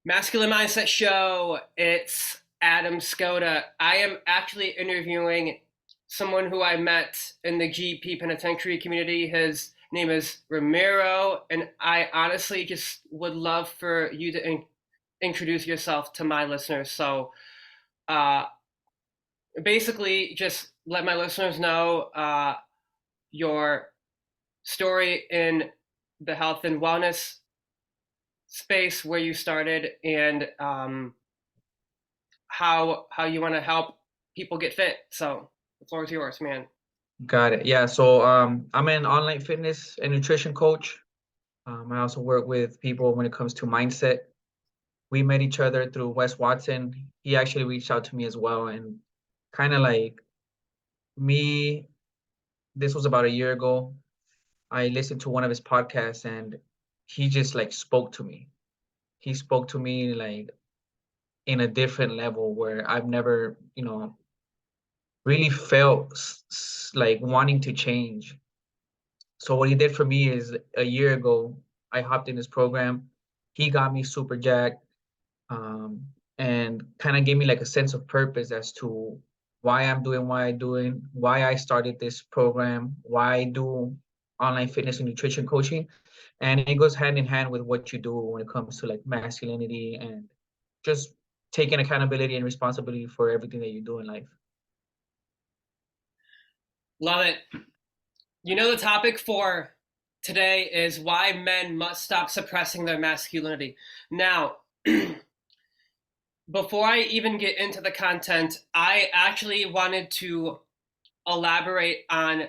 Masculine Mindset Show. It's Adam Skoda. I am actually interviewing someone who I met in the GP Penitentiary community. His name is Ramiro, and I honestly just would love for you to introduce yourself to my listeners. So, uh, basically, just let my listeners know your story in the health and wellness space where you started and how you want to help people get fit. So the floor is yours, man. Got it. Yeah. So I'm an online fitness and nutrition coach. I also work with people when it comes to mindset. We met each other through Wes Watson. He actually reached out to me as well, and kind of like me, this was about a year ago. I listened to one of his podcasts, and he just like spoke to me. He spoke to me like in a different level where I've never, really felt like wanting to change. So what he did for me is a year ago, I hopped in his program. He got me super jacked, um, and kind of gave me like a sense of purpose as to why I'm doing what I'm doing, why I started this program, why I do online fitness and nutrition coaching. And it goes hand in hand with what you do when it comes to like masculinity and just taking accountability and responsibility for everything that you do in life. Love it. You know, the topic for today is why men must stop suppressing their masculinity. Now, before I even get into the content, I actually wanted to elaborate on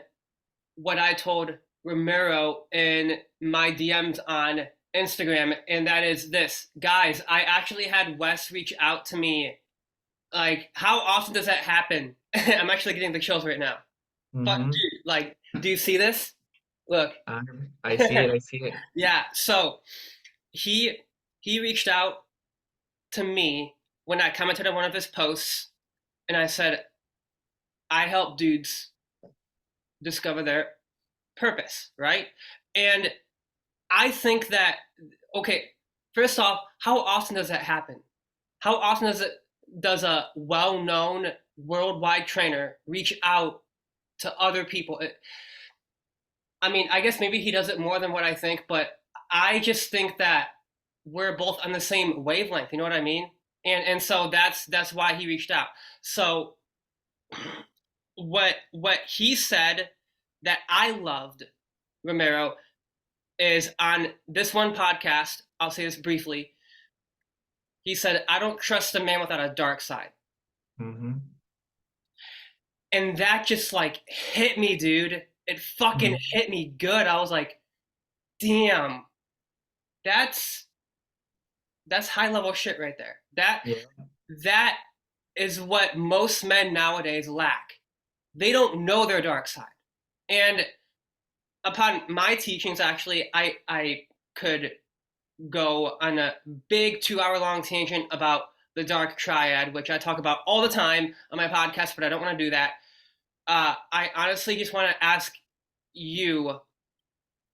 what I told Ramiro in my DMs on Instagram, and that is this. Guys, I actually had Wes reach out to me. Like, how often does that happen? I'm actually getting the chills right now. But Mm-hmm. dude, like, do you see this? Look. I see it. I see it. Yeah, so he he reached out to me when I commented on one of his posts, and I said, I help dudes discover their purpose, right? And I think that, okay, first off, how often does that happen? How often does a well-known worldwide trainer reach out to other people? I mean, I guess maybe he does it more than what I think, but I just think that we're both on the same wavelength. You know what I mean? And so that's why he reached out. So what he said that I loved, Romero, is on this one podcast. I'll say this briefly. He said, "I don't trust a man without a dark side," Mm-hmm. and that just like hit me, dude. It fucking Mm-hmm. hit me good. I was like, "Damn, that's that's high level shit right there." Yeah. That is what most men nowadays lack. They don't know their dark side. And upon my teachings, actually, I could go on a big 2 hour long tangent about the dark triad, which I talk about all the time on my podcast, but I don't want to do that. I honestly just want to ask you,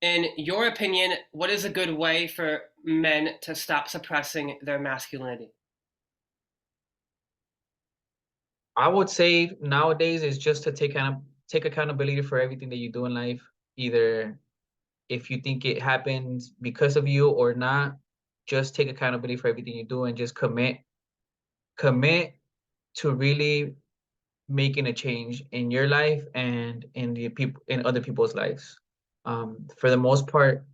in your opinion, what is a good way for men to stop suppressing their masculinity? I would say nowadays is just to take accountability for everything that you do in life. Either if you think it happens because of you or not, just take accountability for everything you do and just commit to really making a change in your life and in the people in other people's lives. For the most part,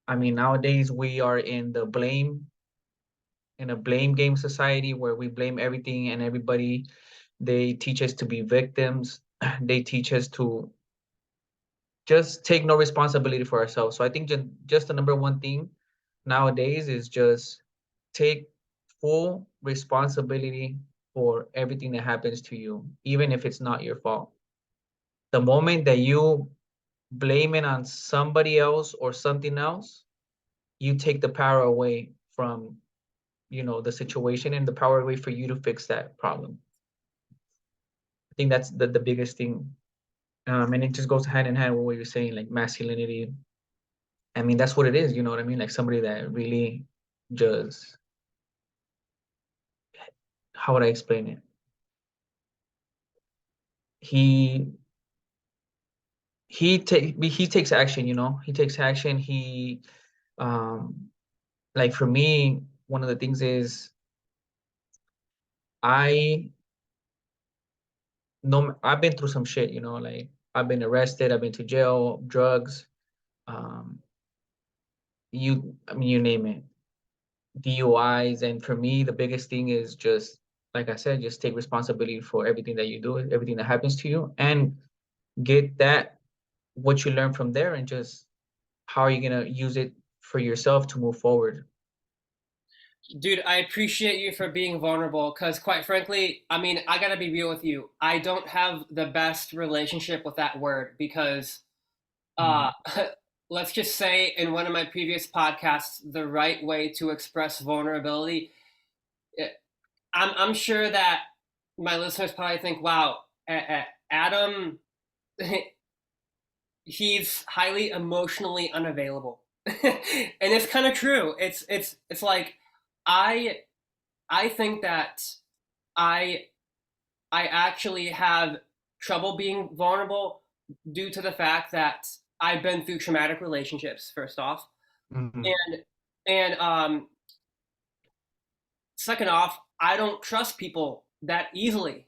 I mean, nowadays we are in a blame game society where we blame everything and everybody. They teach us to be victims. They teach us to just take no responsibility for ourselves. So I think just the number one thing nowadays is just take full responsibility for everything that happens to you, even if it's not your fault. The moment that you blame it on somebody else or something else, you take the power away from, the situation and the power away for you to fix that problem. I think that's the biggest thing. And it just goes hand in hand with what you're saying, like masculinity. I mean, that's what it is, you know what I mean? Like somebody that really just how would I explain it? He he takes action, you know. He takes action. He like for me, one of the things is I no I've been through some shit, you know, like I've been arrested, I've been to jail, drugs, um, I mean you name it, DUIs, and for me the biggest thing is just like I said, just take responsibility for everything that you do, everything that happens to you, and get that what you learn from there, and just how are you gonna use it for yourself to move forward. Dude, I appreciate you for being vulnerable because, quite frankly, I mean, I gotta be real with you. I don't have the best relationship with that word because, uh, Mhm. let's just say in one of my previous podcasts, the right way to express vulnerability. eh, I'm sure that my listeners probably think, wow, Adam, he's highly emotionally unavailable. And it's kind of true. It's like I I think that I I actually have trouble being vulnerable due to the fact that I've been through traumatic relationships first off, Mhm. and second off, I don't trust people that easily,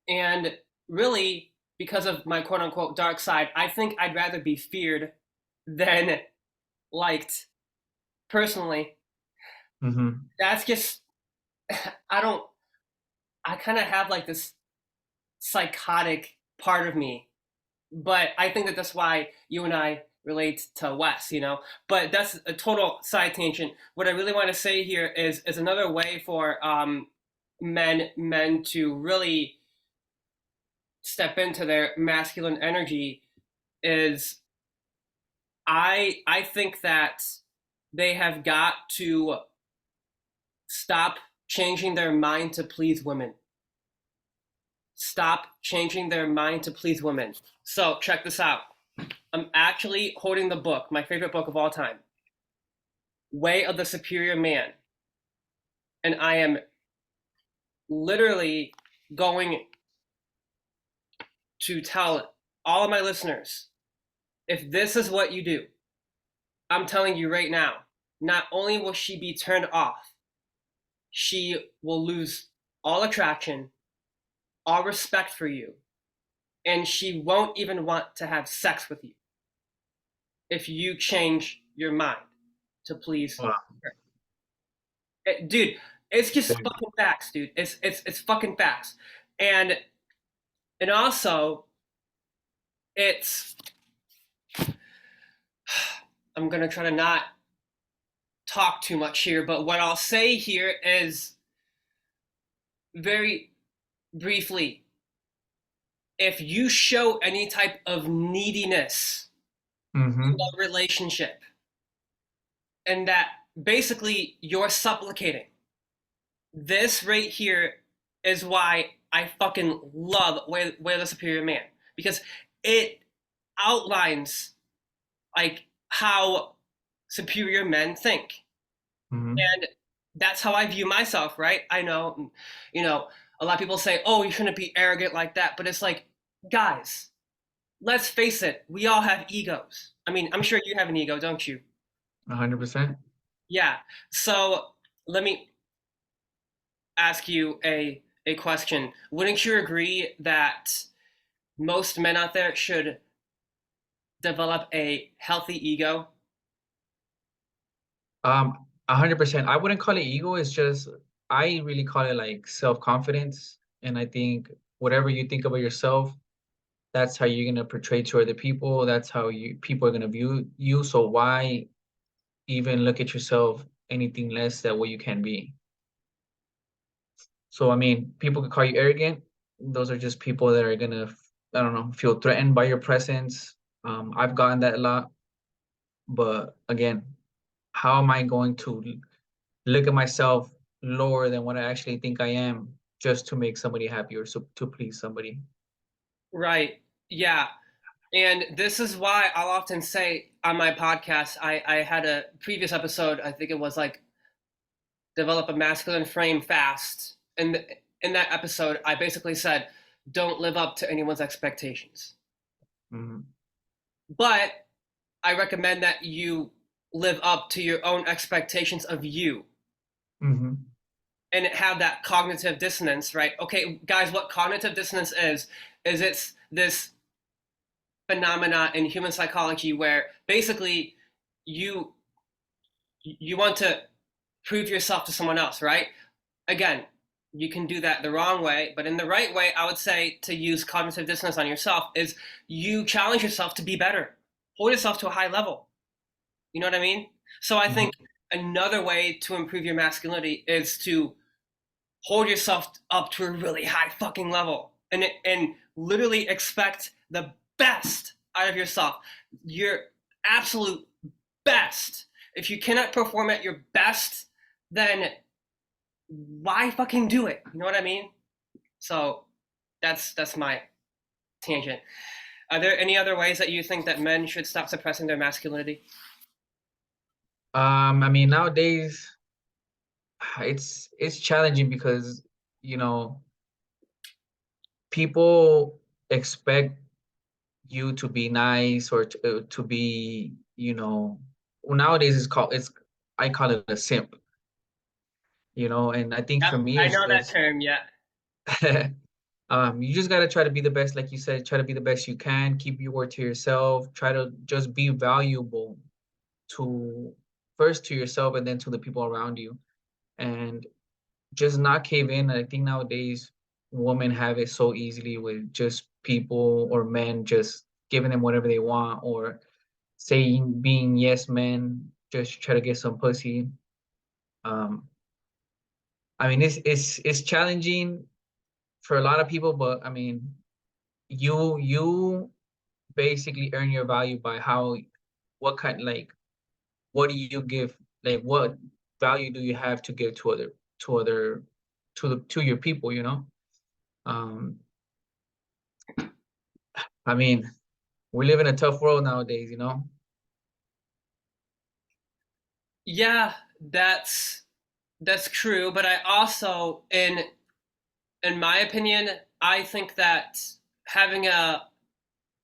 and really because of my quote unquote dark side, I think I'd rather be feared than liked personally. Mhm. That's just I don't I kind of have like this psychotic part of me, but I think that that's why you and I relate to Wes, you know. But that's a total side tangent. What I really want to say here is another way for men to really step into their masculine energy is I think that they have got to stop changing their mind to please women. Stop changing their mind to please women. So check this out. I'm actually holding the book, my favorite book of all time, Way of the Superior Man. And I am literally going to tell all of my listeners, if this is what you do, I'm telling you right now, not only will she be turned off, she will lose all attraction, all respect for you, and she won't even want to have sex with you if you change your mind to please Wow. her. Dude, it's just Very- fucking facts, dude. It's fucking facts. And and also it's I'm gonna try to not talk too much here, but what I'll say here is very briefly, if you show any type of neediness in Mhm. a relationship and that basically you're supplicating, this right here is why I fucking love Way of the Superior Man, because it outlines like how superior men think. Mhm. And that's how I view myself, right? I know, you know, a lot of people say, oh, you shouldn't be arrogant like that. But it's like, guys, let's face it, we all have egos. I mean, I'm sure you have an ego, don't you? 100%. Yeah. So let me ask you a question. Wouldn't you agree that most men out there should develop a healthy ego? 100%. I wouldn't call it ego. It's just I really call it like self-confidence. And I think whatever you think about yourself, that's how you're gonna portray to other people. That's how you people are gonna view you. So why even look at yourself anything less than what you can be? So I mean, people could call you arrogant. Those are just people that are gonna, I don't know, feel threatened by your presence. I've gotten that a lot, but again, how am I going to look at myself lower than what I actually think I am just to make somebody happy or so, to please somebody? Right. Yeah. And this is why I'll often say on my podcast, I had a previous episode, I think it was like develop a masculine frame fast. in that episode, I basically said, don't live up to anyone's expectations. Mhm. But I recommend that you live up to your own expectations of you Mhm. and have that cognitive dissonance, right? Okay, guys, what cognitive dissonance is it's this phenomena in human psychology where basically you you want to prove yourself to someone else, right? Again, you can do that the wrong way, but in the right way, I would say to use cognitive dissonance on yourself is you challenge yourself to be better, hold yourself to a high level. You know what I mean? So I Mhm. think another way to improve your masculinity is to hold yourself up to a really high fucking level and literally expect the best out of yourself. Your absolute best. If you cannot perform at your best, then why fucking do it? You know what I mean? So that's my tangent. Are there any other ways that you think that men should stop suppressing their masculinity? I mean, nowadays it's challenging because, you know, people expect you to be nice or to be, you know, well, nowadays it's I call it a simp, you know, and I think Yep, for me I it's know that just term. Yeah, you just gotta try to be the best, like you said, try to be the best you can, keep your word to yourself, try to just be valuable to first to yourself and then to the people around you. And just not cave in. I think nowadays women have it so easily with just people or men just giving them whatever they want or saying being yes men, just try to get some pussy. Um, I mean it's challenging for a lot of people, but I mean you basically earn your value by how what kind like what do you give like what value do you have to give to other to your people, you know? Um, I mean, we live in a tough world nowadays, you know? yeah, that's true. But I also, in my opinion, I think that having a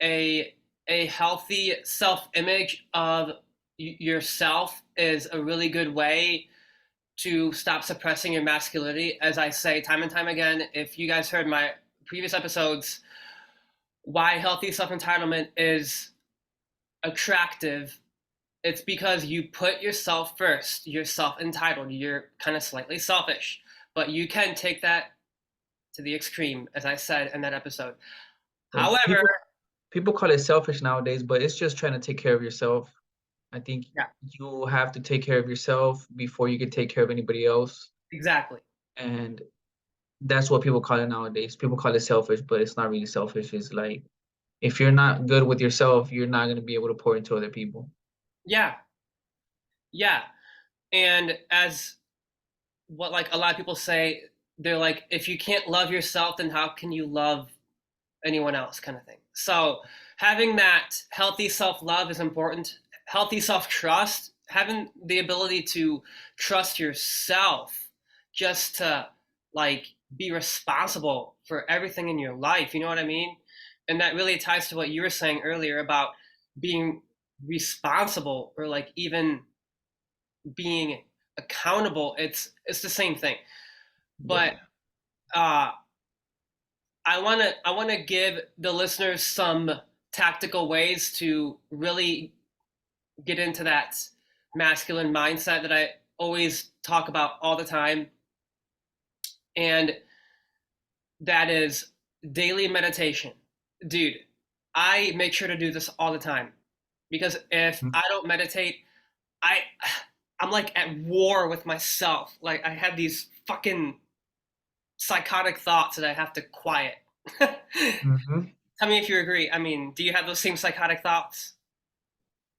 a healthy self image of yourself is a really good way to stop suppressing your masculinity. As I say time and time again, if you guys heard my previous episodes, why healthy self entitlement is attractive, it's because you put yourself first. You're self entitled. You're kind of slightly selfish, but you can take that to the extreme, as I said in that episode. Like However, people call it selfish nowadays, but it's just trying to take care of yourself. I think yeah, you have to take care of yourself before you can take care of anybody else. exactly. And that's what people call it nowadays. People call it selfish, but it's not really selfish. It's like if you're not good with yourself, you're not going to be able to pour into other people. Yeah, yeah. And as what like a lot of people say, they're like, if you can't love yourself, then how can you love anyone else, kind of thing. So having that healthy self love is important. Healthy self trust, having the ability to trust yourself, just to like be responsible for everything in your life. You know what I mean? And that really ties to what you were saying earlier about being responsible or like even being accountable. It's the same thing. Yeah. But I want to give the listeners some tactical ways to really get into that masculine mindset that I always talk about all the time, and that is daily meditation. Dude, I make sure to do this all the time because if Mhm. I don't meditate, I I'm like at war with myself. Like I have these fucking psychotic thoughts that I have to quiet. Mhm. Tell me if you agree. I mean, do you have those same psychotic thoughts?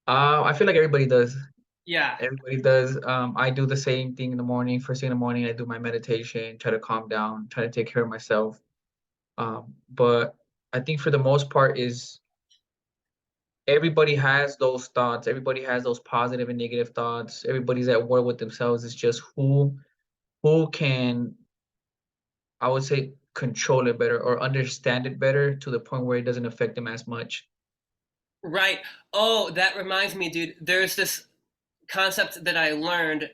I feel like everybody does. Yeah. Everybody does. I do the same thing in the morning. First thing in the morning, I do my meditation, try to calm down, try to take care of myself. But I think for the most part is everybody has those thoughts. Everybody has those positive and negative thoughts. Everybody's at war with themselves. It's just who can I would say, control it better or understand it better to the point where it doesn't affect them as much. Right. Oh, that reminds me, dude. There's this concept that I learned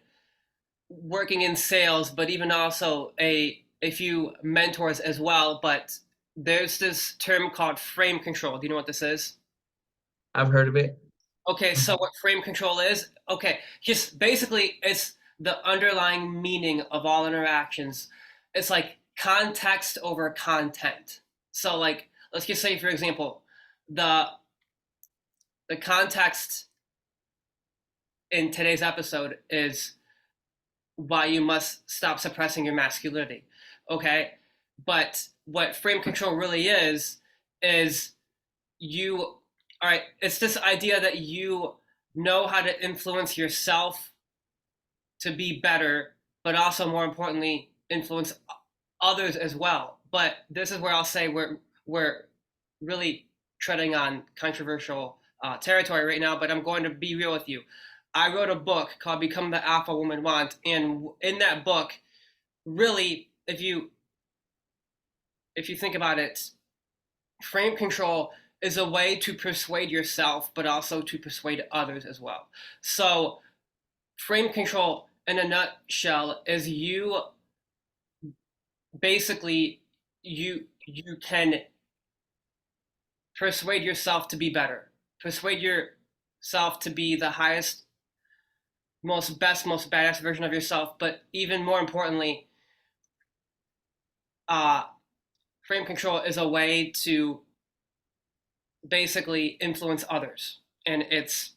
working in sales, but even also a few mentors as well. But there's this term called frame control. Do you know what this is? I've heard of it. Okay, so Mhm. what frame control is? Okay, just basically it's the underlying meaning of all interactions. It's like context over content. So like let's just say for example, the the context in today's episode is why you must stop suppressing your masculinity. Okay? But what frame control really is you all right, it's this idea that you know how to influence yourself to be better, but also more importantly, influence others as well. But this is where I'll say we're really treading on controversial territory right now. But I'm going to be real with you. I wrote a book called "Become the Alpha Woman Want," and in that book, really, if you think about it, frame control is a way to persuade yourself, but also to persuade others as well. So, frame control, in a nutshell, is you basically you can persuade yourself to be better, persuade yourself to be the highest, most best, most badass version of yourself. But even more importantly, uh, frame control is a way to basically influence others. And it's,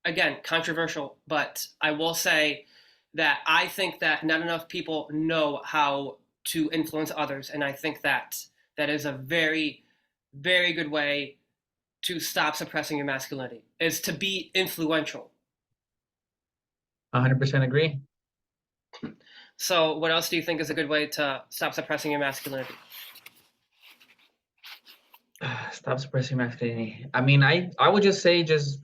again, controversial, but I will say that I think that not enough people know how to influence others. And I think that that is a very, very good way to stop suppressing your masculinity, is to be influential. 100% agree. So, what else do you think is a good way to stop suppressing your masculinity? Stop suppressing masculinity. I mean, I would just say, just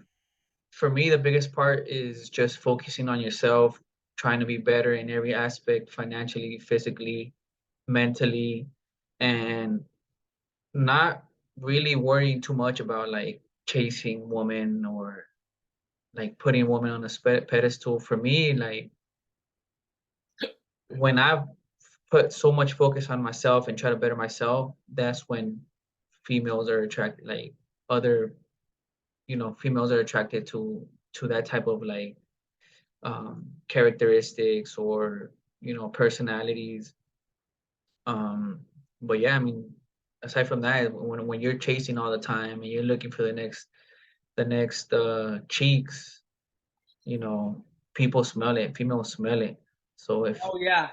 for me, the biggest part is just focusing on yourself, trying to be better in every aspect, financially, physically, mentally, and not really worrying too much about like chasing women or like putting women on a pedestal. For me, like when I've put so much focus on myself and try to better myself, that's when females are attracted, like other, females are attracted to that type of like characteristics or personalities. Um, but yeah, I mean, aside from that, when you're chasing all the time and you're looking for the next cheeks, you know, people smell it, females smell it. So if Oh yeah,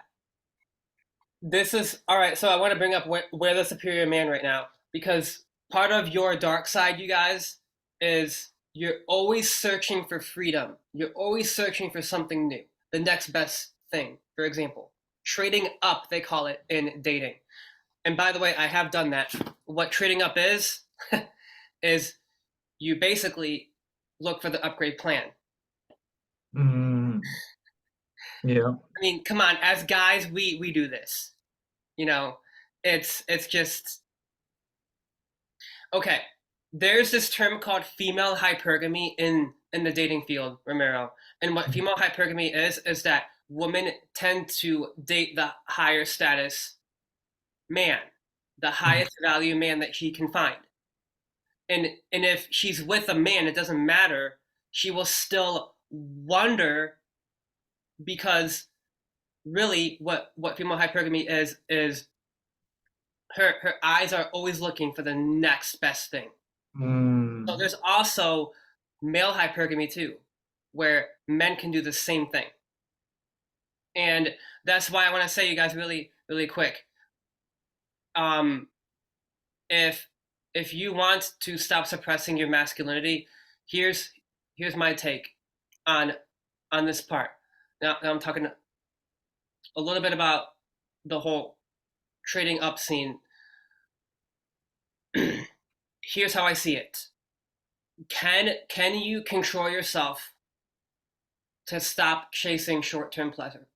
this is all right. So I want to bring up where the superior man right now, because part of your dark side, you guys, is you're always searching for freedom. You're always searching for something new, the next best thing. For example, trading up, they call it in dating. And by the way, I have done that. What trading up is you basically look for the upgrade plan. mm, yeah. I mean, come on, as guys, we do this. You know, it's just okay. There's this term called female hypergamy in the dating field, Ramiro. And what female hypergamy is that women tend to date the higher status man, the Mhm. highest value man that she can find. And if she's with a man, it doesn't matter. She will still wonder, because really what female hypergamy is her eyes are always looking for the next best thing. So Mm, there's also male hypergamy too, where men can do the same thing. And that's why I want to say, you guys, really, really quick. Um, if if you want to stop suppressing your masculinity, here's here's my take on this part. Now I'm talking a little bit about the whole trading up scene. Here's how I see it. Can you control yourself to stop chasing short-term pleasure?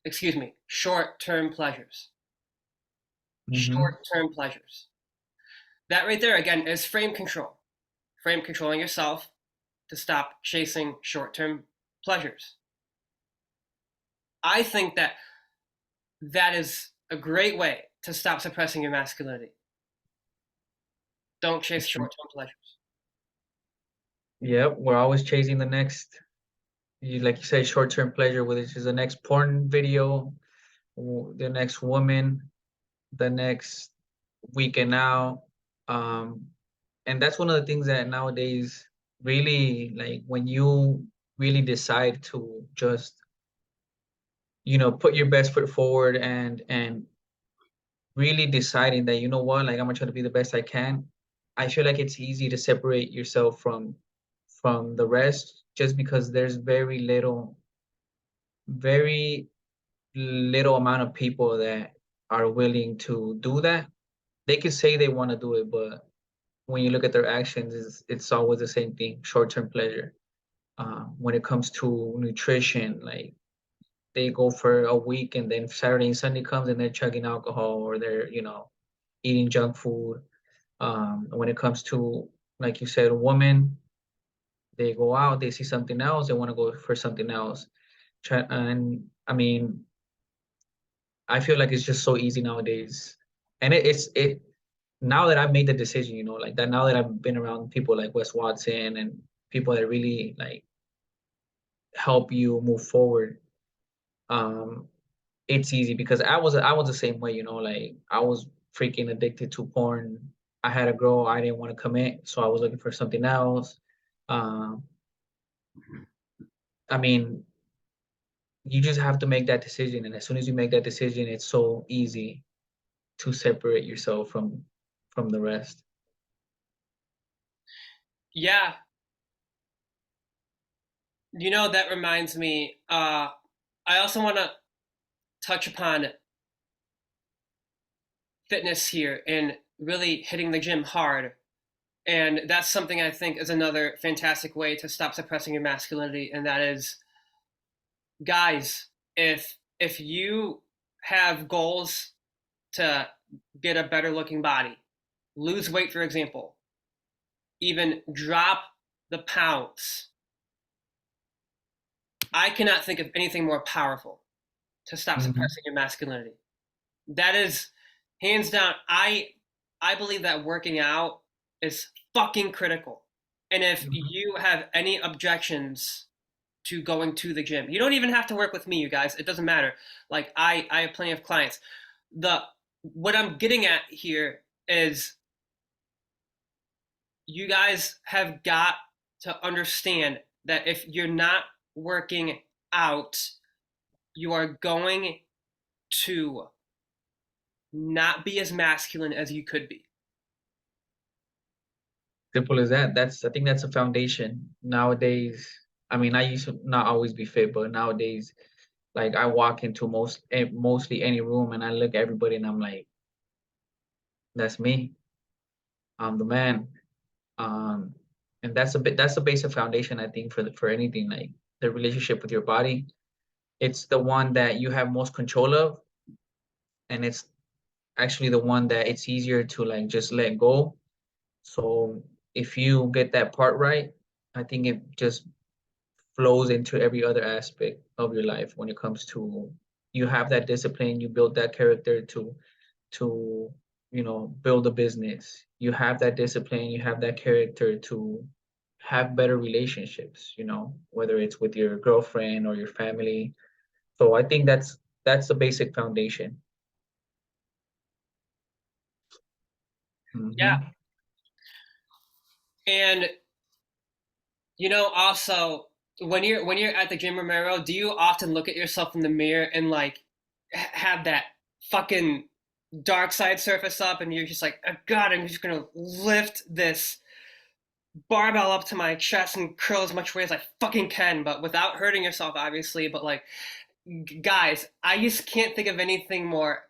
Excuse me, short-term pleasures. short-term pleasures. That right there, again, is frame control. Frame controlling yourself to stop chasing short-term pleasures. I think that that is a great way to stop suppressing your masculinity. Don't chase short-term pleasures. Yep, we're always chasing the next, like you said, short-term pleasure, whether it's the next porn video, the next woman, the next weekend out. Um, and that's one of the things that nowadays really, like, when you really decide to just, put your best foot forward and really deciding that, you know what, like, I'm gonna try to be the best I can. I feel like it's easy to separate yourself from the rest just because there's very little amount of people that are willing to do that. They can say they want to do it, but when you look at their actions, it's always the same thing: short-term pleasure. When it comes to nutrition, like, they go for a week and then Saturday and Sunday comes and they're chugging alcohol or they're, eating junk food. When it comes to, like you said, a woman, they go out, they see something else, they want to go for something else. And I mean, I feel like it's just so easy nowadays. And it now that I've made the decision, like that, now that I've been around people like Wes Watson and people that really like help you move forward, um, it's easy because I was the same way, like I was freaking addicted to porn. I had a girl, I didn't want to commit, so I was looking for something else. Um, I mean, you just have to make that decision, and as soon as you make that decision, it's so easy to separate yourself from the rest. Yeah, that reminds me. I also want to touch upon fitness here and really hitting the gym hard. And that's something I think is another fantastic way to stop suppressing your masculinity. And that is, guys, if you have goals to get a better looking body, lose weight, for example, even drop the pounds, I cannot think of anything more powerful to stop Mhm. suppressing your masculinity. That is hands down. I believe that working out is fucking critical. And if Mhm. you have any objections to going to the gym, you don't even have to work with me, you guys. It doesn't matter. Like I have plenty of clients. The What I'm getting at here is you guys have got to understand that if you're not working out, you are going to not be as masculine as you could be. Simple as that. I think that's a foundation nowadays. I mean, I used to not always be fit, but nowadays, like, I walk into mostly any room and I look at everybody and I'm like, that's me. I'm the man. Um, and that's the basic foundation, I think, for anything, like the relationship with your body. It's the one that you have most control of, and it's actually the one that it's easier to like just let go. So if you get that part right, I think it just flows into every other aspect of your life when it comes to, you have that discipline, you build that character to build a business. You have that discipline, you have that character to have better relationships, whether it's with your girlfriend or your family. So I think that's the basic foundation. Yeah. Hmm. And also when you're at the gym, Ramiro, do you often look at yourself in the mirror and like have that fucking dark side surface up and you're just like, oh, God, I'm just gonna lift this barbell up to my chest and curl as much weight as I fucking can, but without hurting yourself, obviously. But like, guys, I just can't think of anything more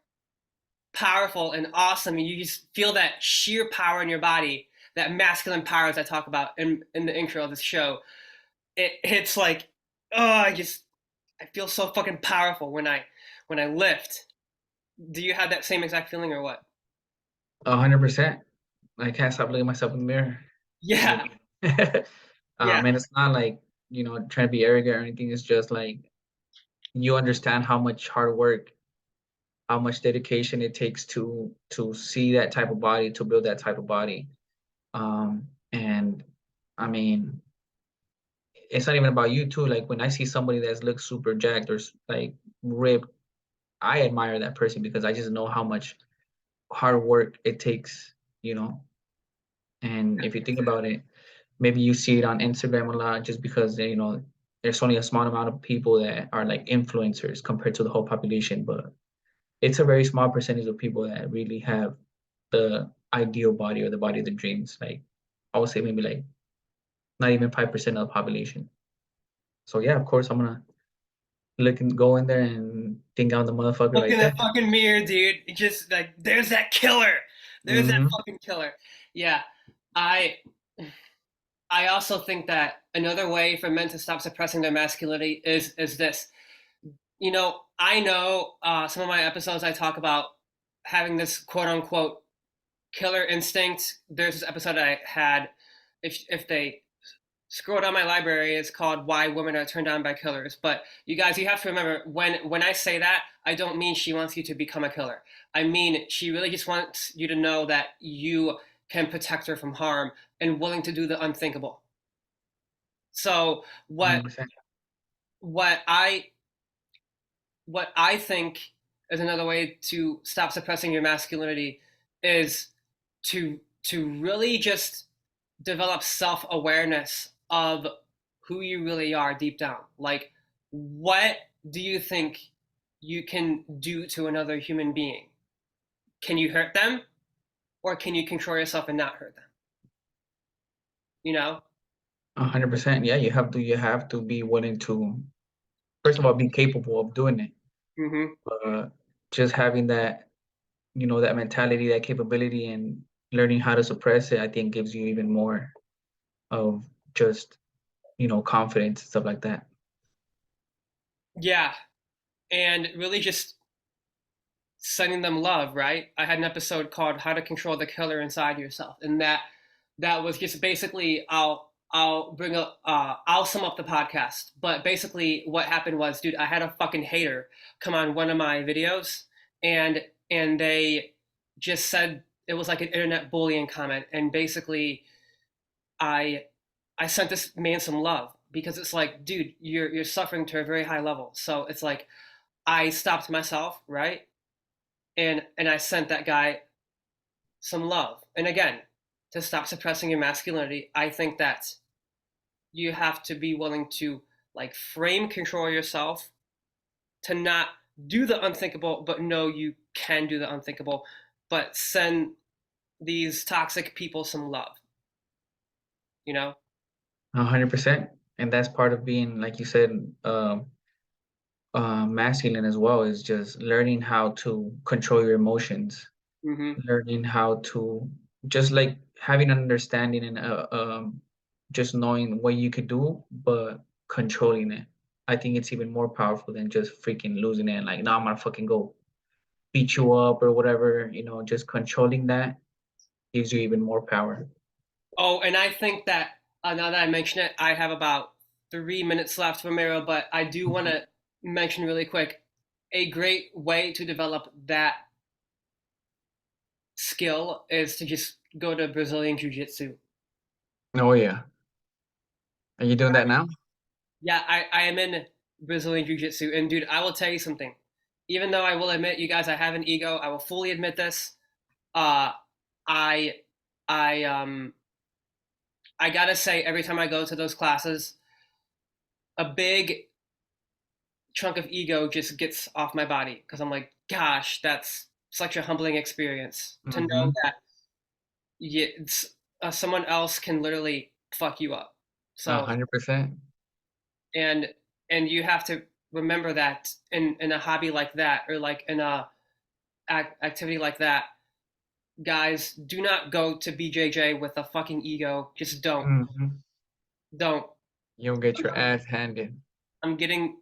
powerful and awesome. You just feel that sheer power in your body, that masculine power as I talk about in the intro of this show. It's like, oh, I feel so fucking powerful when I lift. Do you have that same exact feeling or what? 100%. I can't stop looking at myself in the mirror. Yeah, Maybe. yeah, And it's not like, trying to be arrogant or anything. It's just like you understand how much hard work, how much dedication it takes to see that type of body, to build that type of body. And I mean, it's not even about you too. Like when I see somebody that looks super jacked or like ripped, I admire that person because I just know how much hard work it takes, you know. And if you think about it, maybe you see it on Instagram a lot just because there's only a small amount of people that are like influencers compared to the whole population, but it's a very small percentage of people that really have the ideal body or the body of the dreams. Like I would say maybe like not even 5% of the population. So yeah, of course I'm gonna go in there and think on the motherfucker look right in the there. fucking mirror, dude. It just like there's that killer. There's that Hmm. fucking killer. Yeah, I I also think that another way for men to stop suppressing their masculinity is this. I know some of my episodes I talk about having this quote unquote killer instinct. There's this episode I had. If they scroll down my library, it's called "Why Women Are Turned On by Killers." But you guys, you have to remember when I say that, I don't mean she wants you to become a killer. I mean she really just wants you to know that you can protect her from harm and willing to do the unthinkable. So what 100%. what I what I think is another way to stop suppressing your masculinity is to really just develop self-awareness of who you really are deep down. Like, what do you think you can do to another human being? Can you hurt them, or can you control yourself and not hurt them? You know? 100%. Yeah, you have to be willing to, first of all, be capable of doing it. Mm-hmm. Just having that mentality, that capability, and learning how to suppress it, I think gives you even more of just, confidence and stuff like that. Yeah, and really just sending them love, right? I had an episode called "How to Control the Killer Inside Yourself," and that was just basically I'll sum up the podcast, but basically what happened was, dude, I had a fucking hater come on one of my videos, and and they just said it was like an internet bullying comment, and basically I I sent this man some love because it's like, dude, you're suffering to a very high level, so it's like I stopped myself, right? And I sent that guy some love. And again, to stop suppressing your masculinity, I think that you have to be willing to like frame control yourself to not do the unthinkable, but know you can do the unthinkable, but send these toxic people some love, you know? 100%. And that's part of being, like you said, masculine as well, is just learning how to control your emotions, Mm-hmm. learning how to just like having an understanding and just knowing what you could do, but controlling it. I think it's even more powerful than just freaking losing it and like, no, I'm gonna fucking go beat you up or whatever. Just controlling that gives you even more power. Oh, and I think that now that I mention it, I have about 3 minutes left, Ramiro, but I do want Mhm. to mention really quick a great way to develop that skill is to just go to Brazilian Jiu Jitsu. Oh yeah. Are you doing that now? Yeah, I am in Brazilian Jiu Jitsu. And dude, I will tell you something. Even though I will admit, you guys, I have an ego, I will fully admit this. Uh, I, I, I gotta say, every time I go to those classes, a big chunk of ego just gets off my body because I'm like, gosh, that's such a humbling experience to know Mm-hmm. that someone else can literally fuck you up. A So 100%. and and you have to remember that in a hobby like that or like in a activity like that, guys, do not go to BJJ with a fucking ego. Just Mm-hmm. don't. You'll get your ass handed. I'm getting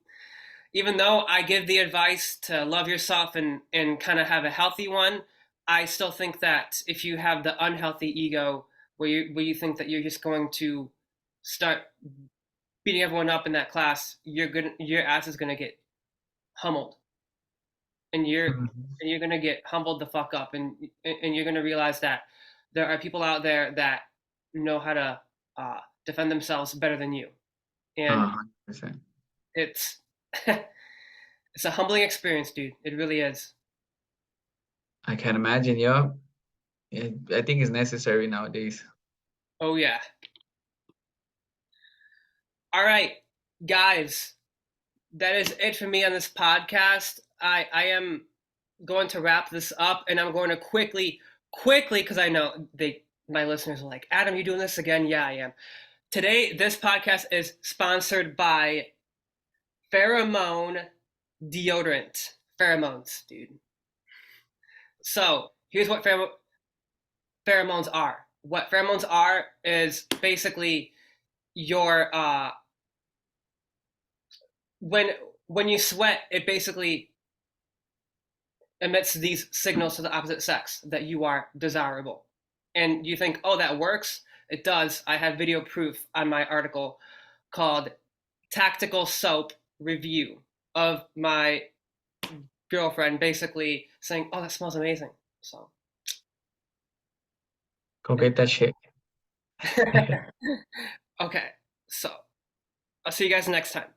even though I give the advice to love yourself and kind of have a healthy one, I still think that if you have the unhealthy ego where you think that you're just going to start beating everyone up in that class, your ass is gonna get humbled, and Mhm. you're gonna get humbled the fuck up, and you're gonna realize that there are people out there that know how to defend themselves better than you, and 100%. it's it's a humbling experience, dude. It really is. I can imagine, yeah. I think it's necessary nowadays. Oh yeah. All right, guys, that is it for me on this podcast. I am going to wrap this up, and I'm going to quickly, because I know my listeners are like, Adam, you doing this again? Yeah, I am. Today, this podcast is sponsored by Pheromone deodorant. Pheromones, dude. So here's what pheromones are. What pheromones are is basically your when when you sweat, it basically emits these signals to the opposite sex that you are desirable. And you think, oh, that works? It does. I have video proof on my article called Tactical Soap Review of my girlfriend basically saying, oh, that smells amazing. So, Go get that shit. okay. So, I'll see you guys next time.